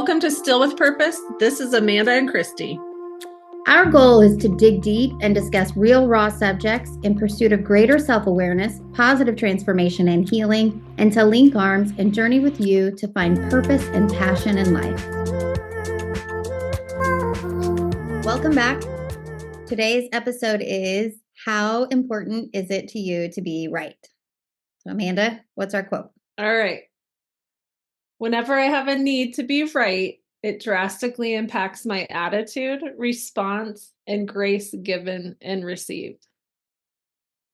Welcome to Still with Purpose. This is Amanda and Christy. Our goal is to dig deep and discuss real, raw subjects in pursuit of greater self-awareness, positive transformation and healing, and to link arms and journey with you to find purpose and passion in life. Welcome back. Today's episode is, how important is it to you to be right? So Amanda, what's our quote? All right. Whenever I have a need to be right, it drastically impacts my attitude, response, and grace given and received.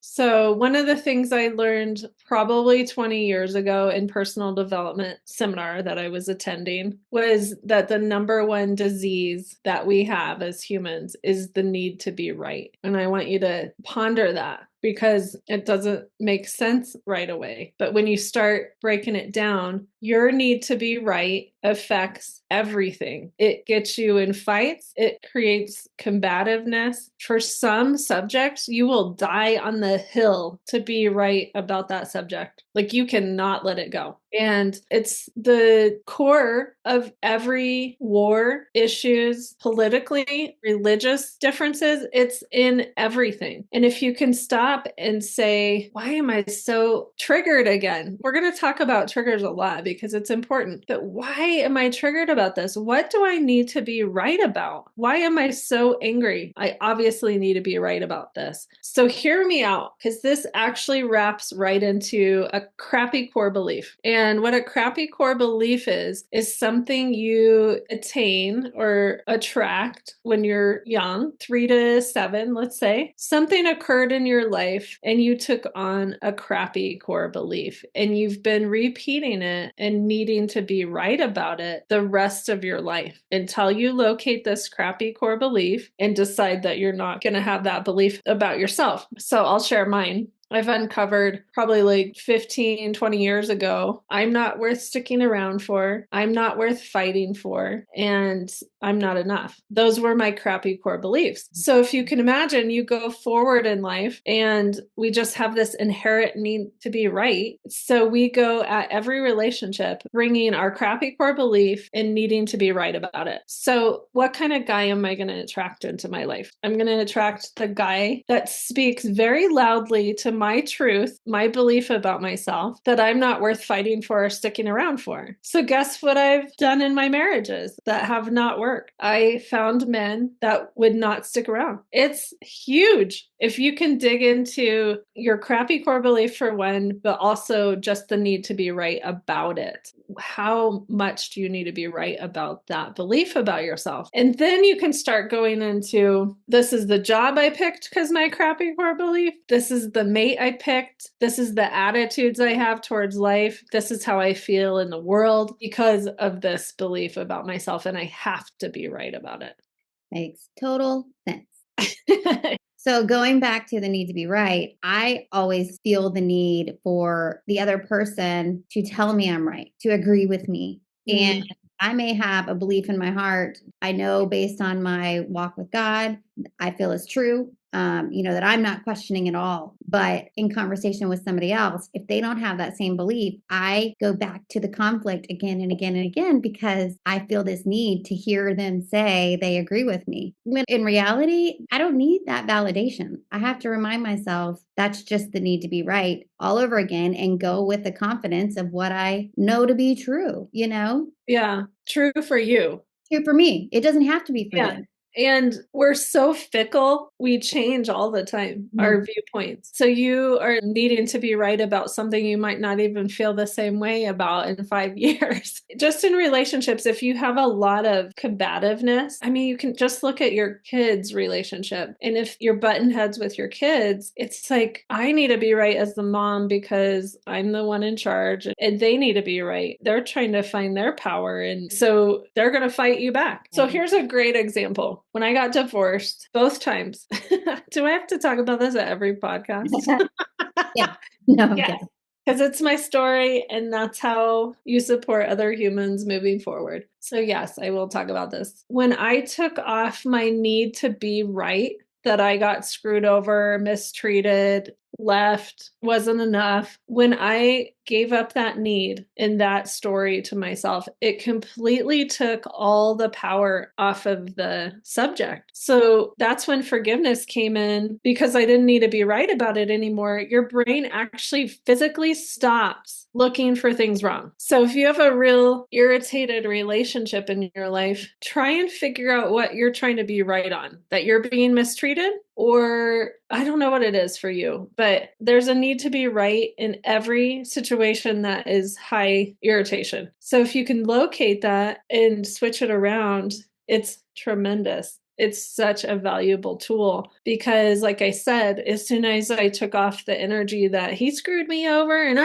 So one of the things I learned probably 20 years ago in personal development seminar that I was attending was that the number one disease that we have as humans is the need to be right. And I want you to ponder that, because it doesn't make sense right away. But when you start breaking it down, your need to be right affects everything. It gets you in fights. It creates combativeness. For some subjects, you will die on the hill to be right about that subject. Like, you cannot let it go. And it's the core of every war, issues, politically, religious differences. It's in everything. And if you can stop and say, why am I so triggered again? We're going to talk about triggers a lot because it's important. But why am I triggered about this? What do I need to be right about? Why am I so angry? I obviously need to be right about this. So hear me out, because this actually wraps right into a crappy core belief. And what a crappy core belief is something you attain or attract when you're young, 3 to 7, let's say. Something occurred in your life and you took on a crappy core belief, and you've been repeating it and needing to be right about it the rest of your life until you locate this crappy core belief and decide that you're not going to have that belief about yourself. So I'll share mine. I've uncovered probably like 15, 20 years ago, I'm not worth sticking around for, I'm not worth fighting for, and I'm not enough. Those were my crappy core beliefs. So if you can imagine, you go forward in life and we just have this inherent need to be right. So we go at every relationship bringing our crappy core belief and needing to be right about it. So what kind of guy am I going to attract into my life? I'm going to attract the guy that speaks very loudly to my truth, my belief about myself, that I'm not worth fighting for or sticking around for. So guess what I've done in my marriages that have not worked? I found men that would not stick around. It's huge. If you can dig into your crappy core belief for one, but also just the need to be right about it. How much do you need to be right about that belief about yourself? And then you can start going into, this is the job I picked because my crappy core belief. This is the mate I picked. This is the attitudes I have towards life. This is how I feel in the world because of this belief about myself. And I have to be right about it. Makes total sense. So going back to the need to be right, I always feel the need for the other person to tell me I'm right, to agree with me. And I may have a belief in my heart. I know based on my walk with God, I feel is true, that I'm not questioning at all. But in conversation with somebody else, if they don't have that same belief, I go back to the conflict again and again and again, because I feel this need to hear them say they agree with me. When in reality, I don't need that validation. I have to remind myself that's just the need to be right all over again and go with the confidence of what I know to be true, Yeah, true for you. True for me. It doesn't have to be for them. And we're so fickle. We change all the time, our viewpoints. So you are needing to be right about something you might not even feel the same way about in 5 years. Just in relationships, if you have a lot of combativeness, you can just look at your kids' relationship. And if you're button heads with your kids, it's like, I need to be right as the mom because I'm the one in charge, and they need to be right. They're trying to find their power. And so they're going to fight you back. So here's a great example. When I got divorced, both times. Do I have to talk about this at every podcast? Yeah. No. Yeah. Because it's my story, and that's how you support other humans moving forward. So yes, I will talk about this. When I took off my need to be right, that I got screwed over, mistreated, left, wasn't enough. When I gave up that need in that story to myself, it completely took all the power off of the subject. So that's when forgiveness came in because I didn't need to be right about it anymore. Your brain actually physically stops looking for things wrong. So if you have a real irritated relationship in your life, try and figure out what you're trying to be right on, that you're being mistreated, or I don't know what it is for you, but there's a need to be right in every situation that is high irritation. So if you can locate that and switch it around, it's tremendous. It's such a valuable tool because, like I said, as soon as I took off the energy that he screwed me over and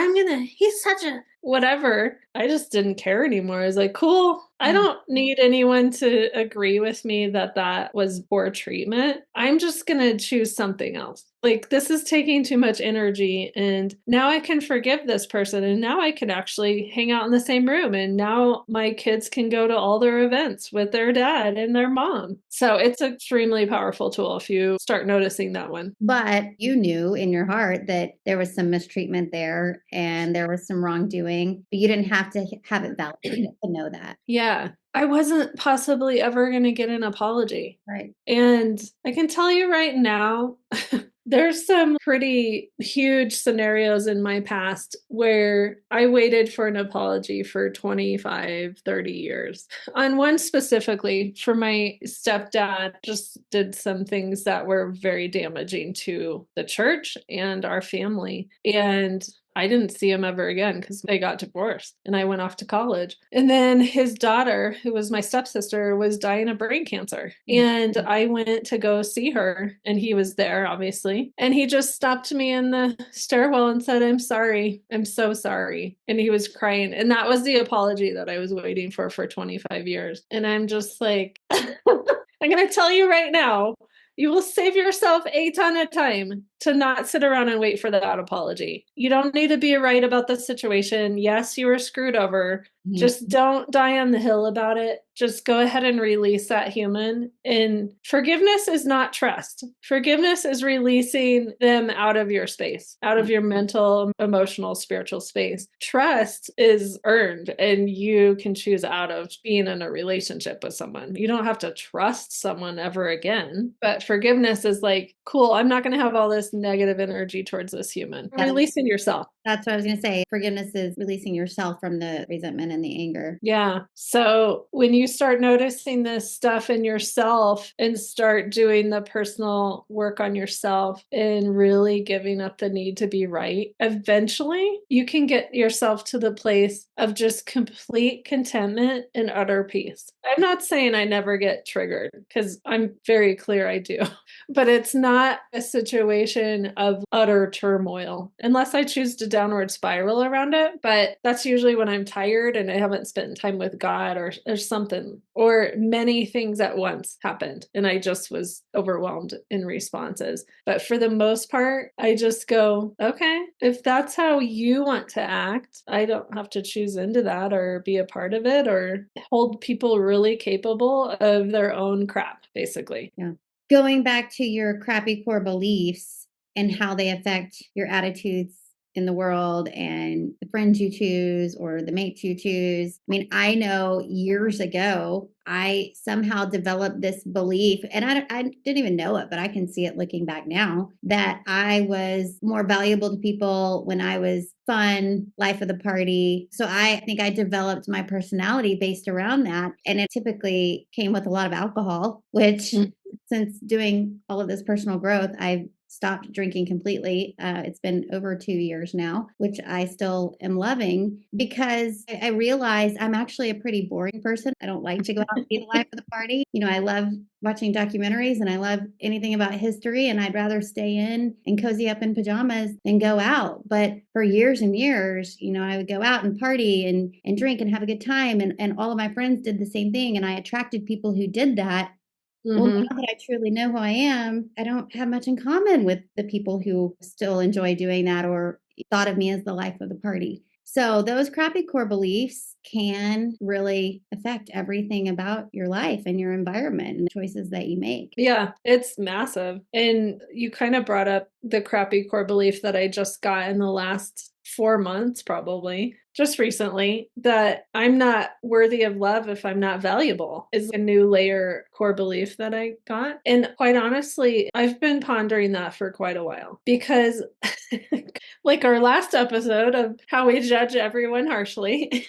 he's such a whatever, I just didn't care anymore. I was like, cool. I don't need anyone to agree with me that that was poor treatment. I'm just going to choose something else. Like, this is taking too much energy, and now I can forgive this person, and now I can actually hang out in the same room, and now my kids can go to all their events with their dad and their mom. So it's an extremely powerful tool if you start noticing that one. But you knew in your heart that there was some mistreatment there and there was some wrongdoing, but you didn't have to have it validated to know that. Yeah. I wasn't possibly ever going to get an apology. Right. And I can tell you right now, there's some pretty huge scenarios in my past where I waited for an apology for 25, 30 years. On one specifically, for my stepdad, just did some things that were very damaging to the church and our family. And I didn't see him ever again because they got divorced and I went off to college. And then his daughter, who was my stepsister, was dying of brain cancer. And I went to go see her and he was there, obviously. And he just stopped me in the stairwell and said, I'm sorry. I'm so sorry. And he was crying. And that was the apology that I was waiting for 25 years. And I'm just like, I'm going to tell you right now, you will save yourself a ton of time to not sit around and wait for that apology. You don't need to be right about the situation. Yes, you were screwed over. Just don't die on the hill about it. Just go ahead and release that human. And forgiveness is not trust. Forgiveness is releasing them out of your space, out of your mental, emotional, spiritual space. Trust is earned, and you can choose out of being in a relationship with someone. You don't have to trust someone ever again. But forgiveness is like, cool, I'm not going to have all this negative energy towards this human. Releasing yourself. That's what I was going to say. Forgiveness is releasing yourself from the resentment and the anger. Yeah. So when you start noticing this stuff in yourself and start doing the personal work on yourself and really giving up the need to be right, eventually you can get yourself to the place of just complete contentment and utter peace. I'm not saying I never get triggered because I'm very clear I do, but it's not a situation of utter turmoil unless I choose to downward spiral around it. But that's usually when I'm tired and I haven't spent time with God or something, or many things at once happened and I just was overwhelmed in responses. But for the most part, I just go, okay, if that's how you want to act, I don't have to choose into that or be a part of it or hold people really capable of their own crap, basically. Yeah. Going back to your crappy core beliefs and how they affect your attitudes in the world and the friends you choose or the mates you choose. I mean, I know years ago, I somehow developed this belief, and I didn't even know it, but I can see it looking back now, that I was more valuable to people when I was fun, life of the party. So I think I developed my personality based around that. And it typically came with a lot of alcohol, which since doing all of this personal growth, I've stopped drinking completely. It's been over 2 years now, which I still am loving because I realized I'm actually a pretty boring person. I don't like to go out and be the life of the party. You know, I love watching documentaries and I love anything about history, and I'd rather stay in and cozy up in pajamas than go out. But for years and years, you know, I would go out and party and drink and have a good time. And all of my friends did the same thing. And I attracted people who did that. Well, now that I truly know who I am, I don't have much in common with the people who still enjoy doing that or thought of me as the life of the party. So those crappy core beliefs can really affect everything about your life and your environment and the choices that you make. Yeah, it's massive. And you kind of brought up the crappy core belief that I just got in the last 4 months, probably just recently, that I'm not worthy of love if I'm not valuable is a new layer core belief that I got. And quite honestly, I've been pondering that for quite a while because like our last episode of how we judge everyone harshly.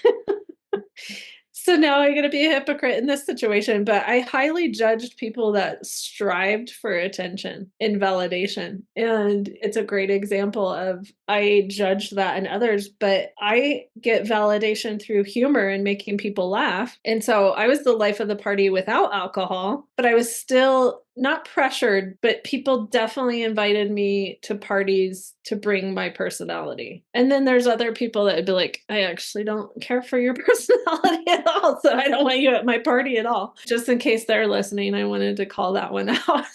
So now I'm going to be a hypocrite in this situation, but I highly judged people that strived for attention and validation. And it's a great example of I judge that in others, but I get validation through humor and making people laugh. And so I was the life of the party without alcohol, but I was still not pressured, but people definitely invited me to parties to bring my personality. And then there's other people that would be like, I actually don't care for your personality at all. So I don't want you at my party at all. Just in case they're listening, I wanted to call that one out.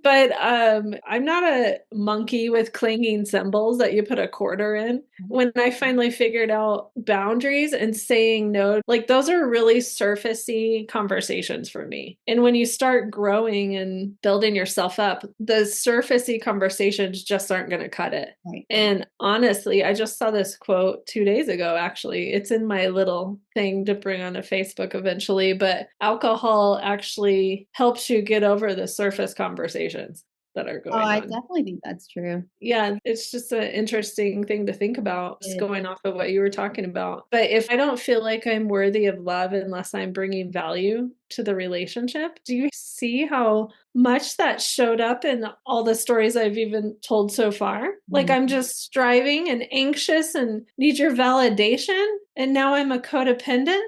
But I'm not a monkey with clinging cymbals that you put a quarter in. When I finally figured out boundaries and saying no, like those are really surfacey conversations for me. And when you start growing and building yourself up, the surfacey conversations just aren't going to cut it. Right. And honestly, I just saw this quote 2 days ago, actually. It's in my little thing to bring onto Facebook eventually, but alcohol actually helps you get over the surface conversations that are Oh, going I on. definitely think that's true. Yeah, it's just an interesting thing to think about, just It- going off of what you were talking about. But if I don't feel like I'm worthy of love unless I'm bringing value to the relationship, do you see how much that showed up in all the stories I've even told so far? Like I'm just striving and anxious and need your validation, and now I'm a codependent.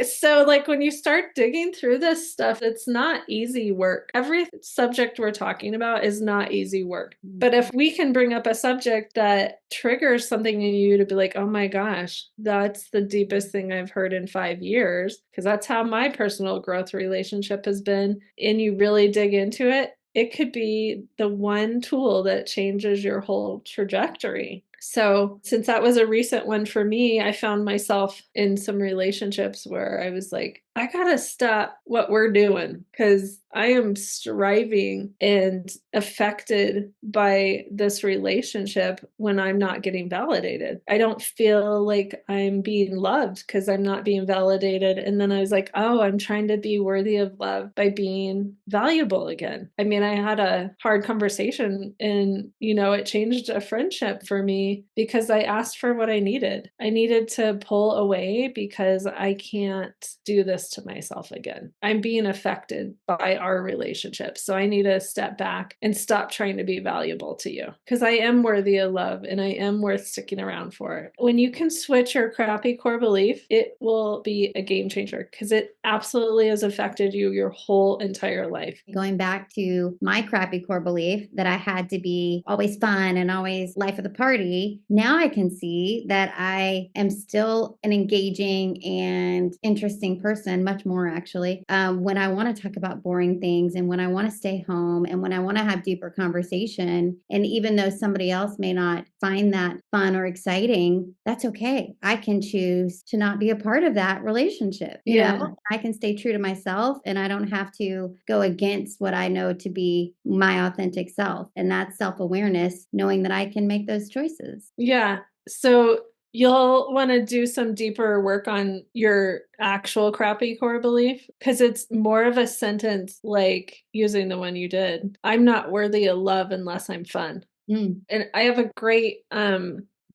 So, like, when you start digging through this stuff, it's not easy work. Every subject we're talking about is not easy work. But if we can bring up a subject that triggers something in you to be like, oh my gosh, that's the deepest thing I've heard in 5 years, because that's how my personal growth relationship has been, and you really dig into it, it could be the one tool that changes your whole trajectory. So, since that was a recent one for me, I found myself in some relationships where I was like, I gotta stop what we're doing because I am striving and affected by this relationship when I'm not getting validated. I don't feel like I'm being loved because I'm not being validated. And then I was like, oh, I'm trying to be worthy of love by being valuable again. I mean, I had a hard conversation and, it changed a friendship for me because I asked for what I needed. I needed to pull away because I can't do this to myself again. I'm being affected by our relationship. So I need to step back and stop trying to be valuable to you because I am worthy of love and I am worth sticking around for. When you can switch your crappy core belief, it will be a game changer because it absolutely has affected you your whole entire life. Going back to my crappy core belief that I had to be always fun and always life of the party, now I can see that I am still an engaging and interesting person, much more actually, when I want to talk about boring things and when I want to stay home and when I want to have deeper conversation. And even though somebody else may not find that fun or exciting, that's okay. I can choose to not be a part of that relationship. I can stay true to myself and I don't have to go against what I know to be my authentic self. And that's self-awareness, knowing that I can make those choices. Yeah. So you'll want to do some deeper work on your actual crappy core belief because it's more of a sentence like using the one you did. I'm not worthy of love unless I'm fun. And I have a great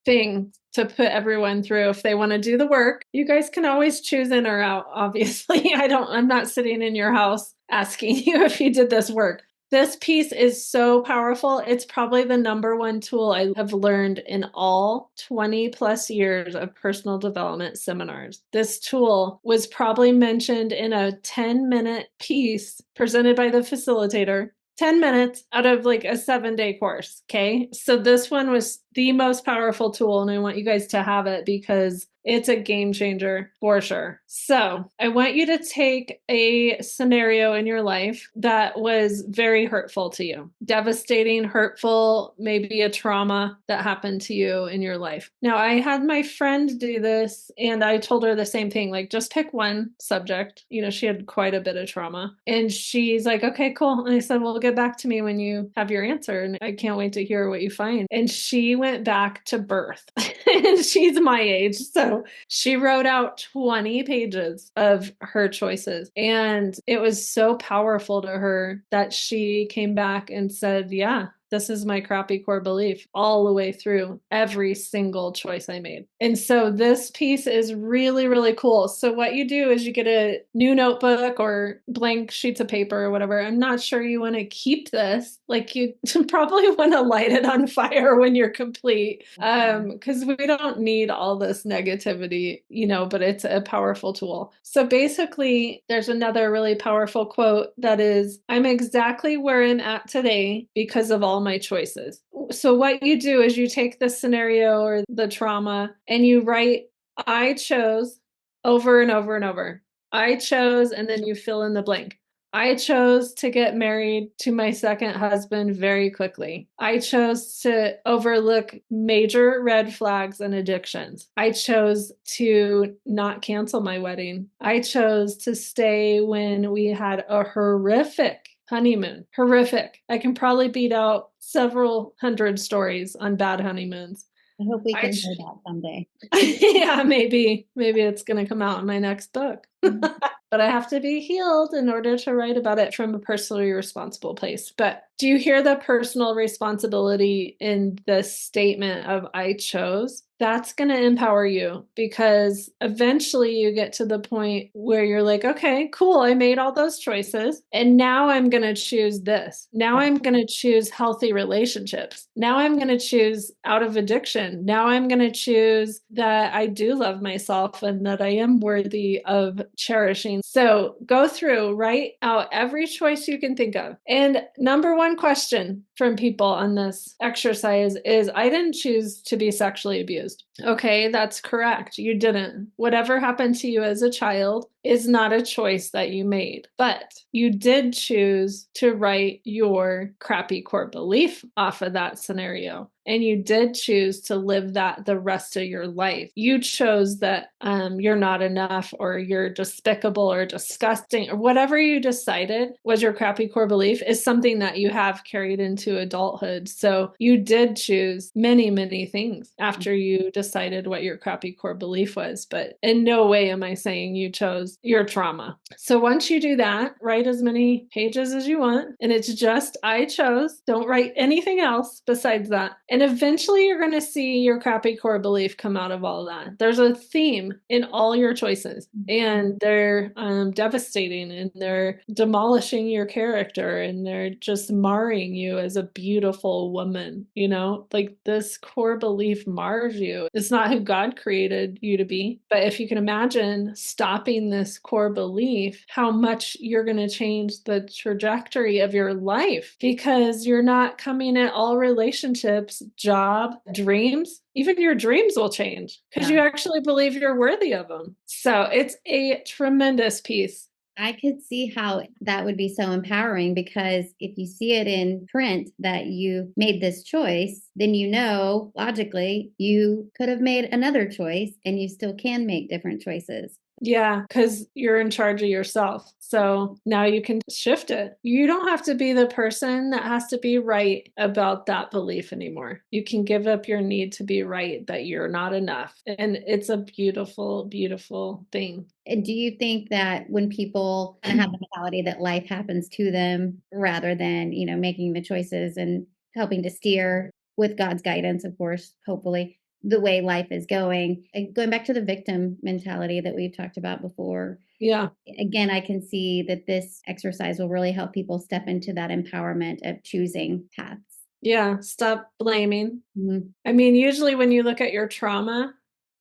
thing to put everyone through if they want to do the work. You guys can always choose in or out, obviously. I'm not sitting in your house asking you if you did this work. This piece is so powerful. It's probably the number one tool I have learned in all 20 plus years of personal development seminars. This tool was probably mentioned in a 10-minute piece presented by the facilitator. 10 minutes out of like a 7-day course. Okay. So this one was the most powerful tool. And I want you guys to have it because It's a game changer for sure. So I want you to take a scenario in your life that was very hurtful to you, devastating, hurtful, maybe a trauma that happened to you in your life. Now, I had my friend do this and I told her the same thing, like just pick one subject. You know, she had quite a bit of trauma and she's like, okay, cool. And I said, well, get back to me when you have your answer. And I can't wait to hear what you find. And she went back to birth and she's my age. So she wrote out 20 pages of her choices. And it was so powerful to her that she came back and said, yeah, this is my crappy core belief all the way through every single choice I made. And so this piece is really, really cool. So what you do is you get a new notebook or blank sheets of paper or whatever. I'm not sure you want to keep this. Like you probably want to light it on fire when you're complete. Because we don't need all this negativity, you know, but it's a powerful tool. So basically, there's another really powerful quote that is, I'm exactly where I'm at today because of all my choices. So what you do is you take the scenario or the trauma and you write, I chose over and over and over. I chose, and then you fill in the blank. I chose to get married to my second husband very quickly. I chose to overlook major red flags and addictions. I chose to not cancel my wedding. I chose to stay when we had a horrific honeymoon. Horrific. I can probably beat out several hundred stories on bad honeymoons. I hope we can hear that someday. Yeah, maybe it's going to come out in my next book. But I have to be healed in order to write about it from a personally responsible place. But do you hear the personal responsibility in the statement of I chose? That's going to empower you because eventually you get to the point where you're like, okay, cool. I made all those choices. And now I'm going to choose this. Now I'm going to choose healthy relationships. Now I'm going to choose out of addiction. Now I'm going to choose that I do love myself and that I am worthy of cherishing. So go through, write out every choice you can think of. And number one question from people on this exercise is, I didn't choose to be sexually abused. Okay, that's correct. You didn't. Whatever happened to you as a child is not a choice that you made, but you did choose to write your crappy core belief off of that scenario. And you did choose to live that the rest of your life. You chose that you're not enough or you're despicable or disgusting or whatever you decided was your crappy core belief is something that you have carried into adulthood. So you did choose many, many things after you decided what your crappy core belief was. But in no way am I saying you chose your trauma. So once you do that, write as many pages as you want. And it's just, I chose. Don't write anything else besides that. And eventually you're going to see your crappy core belief come out of all that. There's a theme in all your choices and they're devastating and they're demolishing your character and they're just marring you as a beautiful woman. You know, like this core belief mars you. It's not who God created you to be. But if you can imagine stopping this core belief, how much you're going to change the trajectory of your life because you're not coming at all relationships, job, dreams. Even your dreams will change because you actually believe you're worthy of them. So it's a tremendous piece. I could see how that would be so empowering because if you see it in print that you made this choice, then you know logically you could have made another choice and you still can make different choices. Yeah, because you're in charge of yourself. So now you can shift it. You don't have to be the person that has to be right about that belief anymore. You can give up your need to be right, that you're not enough. And it's a beautiful, beautiful thing. And do you think that when people kind of have the mentality that life happens to them rather than, you know, making the choices and helping to steer with God's guidance, of course, hopefully, the way life is going, and going back to the victim mentality that we've talked about before. Yeah. Again, I can see that this exercise will really help people step into that empowerment of choosing paths. Yeah. Stop blaming. Mm-hmm. I mean, usually when you look at your trauma,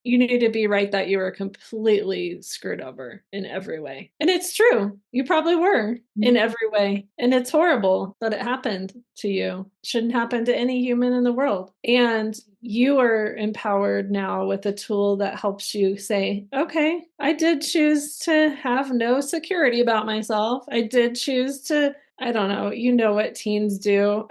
you need to be right that you were completely screwed over in every way. And it's true. You probably were in every way. And it's horrible that it happened to you. It shouldn't happen to any human in the world. And you are empowered now with a tool that helps you say, okay, I did choose to have no security about myself. I did choose to, I don't know, you know what teens do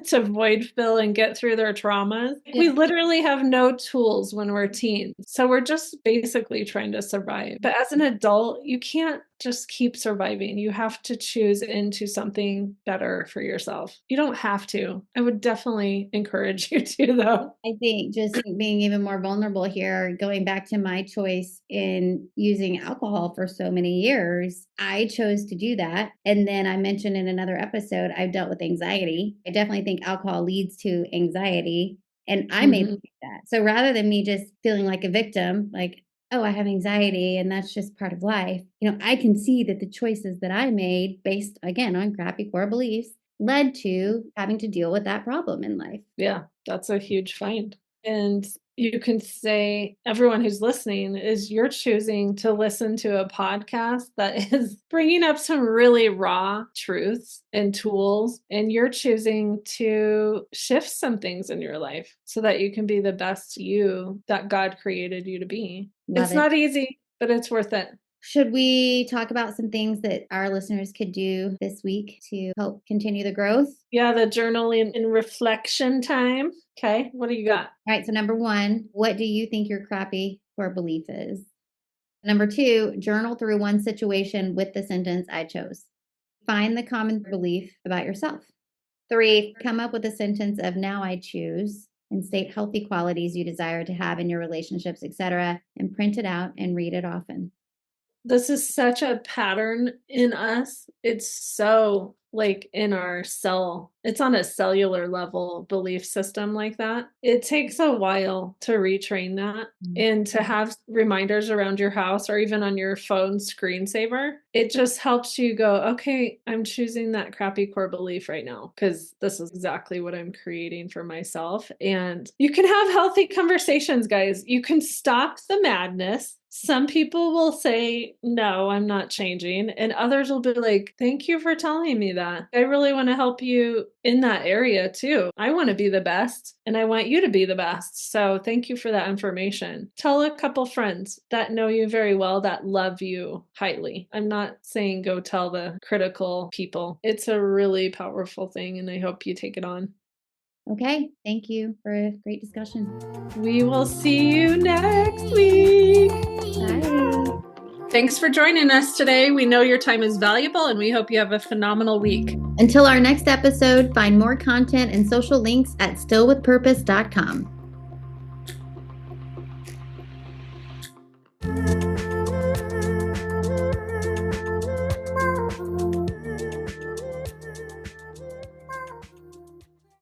to void fill and get through their traumas. Yeah. We literally have no tools when we're teens. So we're just basically trying to survive. But as an adult, you can't just keep surviving. You have to choose into something better for yourself. You don't have to. I would definitely encourage you to, though. I think just being even more vulnerable here, going back to my choice in using alcohol for so many years, I chose to do that. And then I mentioned in another episode, I've dealt with anxiety. I definitely think alcohol leads to anxiety. And I made that. So rather than me just feeling like a victim, like, oh, I have anxiety and that's just part of life, I can see that the choices that I made based, again, on crappy core beliefs led to having to deal with that problem in life. Yeah, that's a huge find. And you can say, everyone who's listening, is you're choosing to listen to a podcast that is bringing up some really raw truths and tools, and you're choosing to shift some things in your life so that you can be the best you that God created you to be. It's not easy, but it's worth it. Should we talk about some things that our listeners could do this week to help continue the growth? Yeah, the journaling and reflection time. Okay, what do you got? All right, so number 1, what do you think your crappy core belief is? Number 2, journal through one situation with the sentence, I chose. Find the common belief about yourself. 3, come up with a sentence of now I choose and state healthy qualities you desire to have in your relationships, etc., and print it out and read it often. This is such a pattern in us. It's so like in our cell. It's on a cellular level belief system like that. It takes a while to retrain that and to have reminders around your house or even on your phone screensaver. It just helps you go, okay, I'm choosing that crappy core belief right now because this is exactly what I'm creating for myself. And you can have healthy conversations, guys. You can stop the madness. Some people will say, no, I'm not changing. And others will be like, thank you for telling me that. I really want to help you in that area too. I want to be the best and I want you to be the best. So thank you for that information. Tell a couple friends that know you very well, that love you highly. I'm not saying go tell the critical people. It's a really powerful thing and I hope you take it on. Okay, thank you for a great discussion. We will see you next week. Bye. Thanks for joining us today. We know your time is valuable and we hope you have a phenomenal week. Until our next episode, find more content and social links at stillwithpurpose.com.